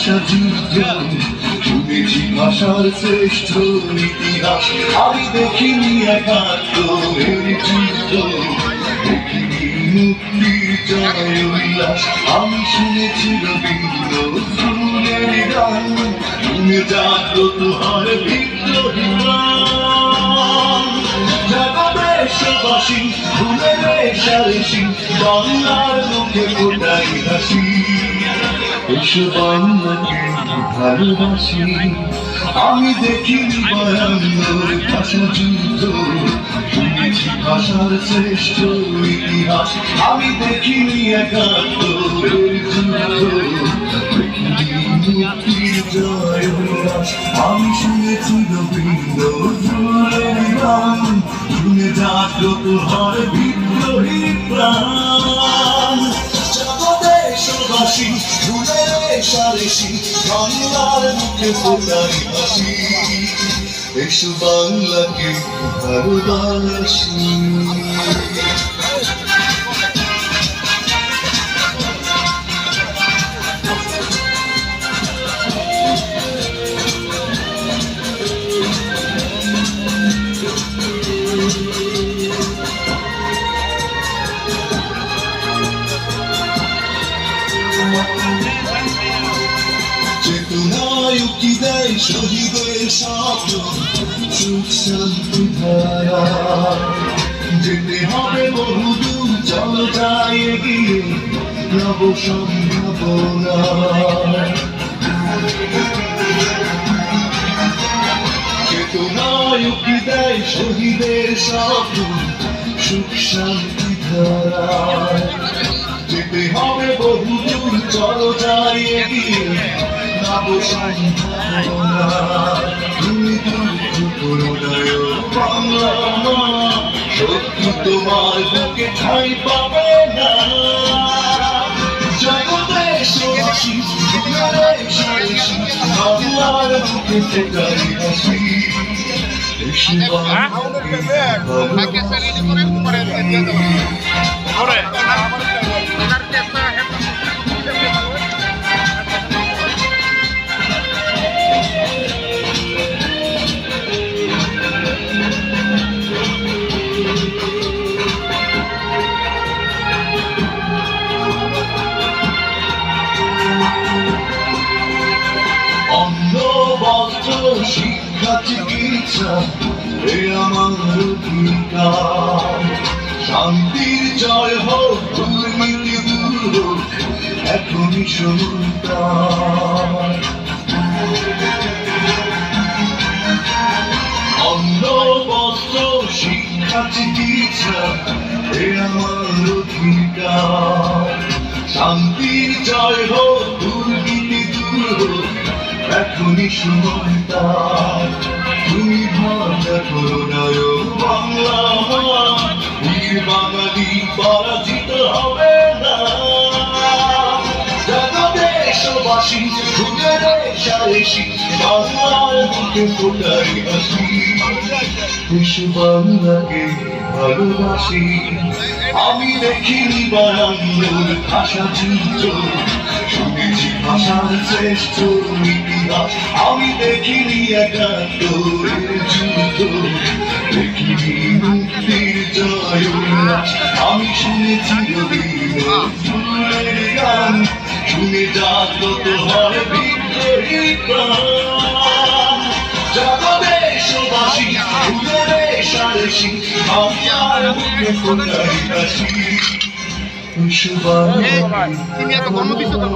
ভাষা যুদ্ধ শুনেছি ভাষার শ্রেষ্ঠ ইতিহাস আমি দেখিনি একাত্তরের যুদ্ধ দেখিনি মুক্তির জয় উল্লাস আমি শুনেছি রবীন্দ্র ফুলের গান শুনে জাগ্রত হয় বিদ্রোহী প্রাণ দেশবাসী ভুলে রেশারেশি বাংলার মুখে ফোটাই হাসি এসো বাংলাকে ভালোবাসি আমি দেখিনি ভয়ানক ভাষা যুদ্ধ শুনেছি ভাষার শ্রেষ্ঠ ইতিহাস আমি দেখিনি একাত্তরের যুদ্ধ মুক্তির জয় উল্লাস আমি শুনেছি রবীন্দ্র ফুলের গান শুনে জাগ্রত হয় বিদ্রোহী প্রাণ দেশবাসী ভুলে রেশারেশি বাংলার মুখে ফোটাই হাসি এসো বাংলাকে ভালোবাসি চেতনায় উকি দেয় শহীদের স্বপ্ন সুখ শান্তি ধারা যেতে হবে বহুদূর চল যাই এগিয়ে নব সম্ভাবনা চেতনায় উকি দেয় শহীদের স্বপ্ন সুখ শান্তি ধারা যেতে হবে বহুদূর চলো যাই এগিয়ে নব সম্ভাবনা তুমি দুঃখ করুণায় বাংলা সত্যি তোমার বুকে ঠাঁই পাবে না জগদেশবাসী বাংলার বুকে ফোটাই হাসি এসো বাংলাকে শিক্ষা চিকিৎসা এ আমার অধিকার শান্তির জয় হোক দুর্নীতি দূর হোক এখনই সন্তান অন্ন বস্ত্র শিক্ষা চিকিৎসা এ আমার অধিকার শান্তির জয় হোক দুর্নীতি দূর হোক এখনই সন্তান তুমি ভাবনা করুণায় বাংলা বীর বাঙালি পরাজিত হবে না দেশবাসী ভুলে রেশারেশি বাংলার বুকে ফোটাই হাসি এসো বাংলাকে ভালোবাসি আমি দেখিনি বায়ান্নর ভাষা যুদ্ধ শুনেছি ভাষার শ্রেষ্ঠ ইতিহাস আমি দেখিনি একাত্তরের যুদ্ধ দেখিনি মুক্তির জয় উল্লাস আমি শুনেছি রবীন্দ্র ফুলের গান শুনে জাগ্রত হয় বিদ্রোহী প্রাণ জগদেশবাসী ভুলে রেশারেশি বাংলার বুকে ফোটাই হাসি তুমি এত গর্ব দিচ্ছ কেন?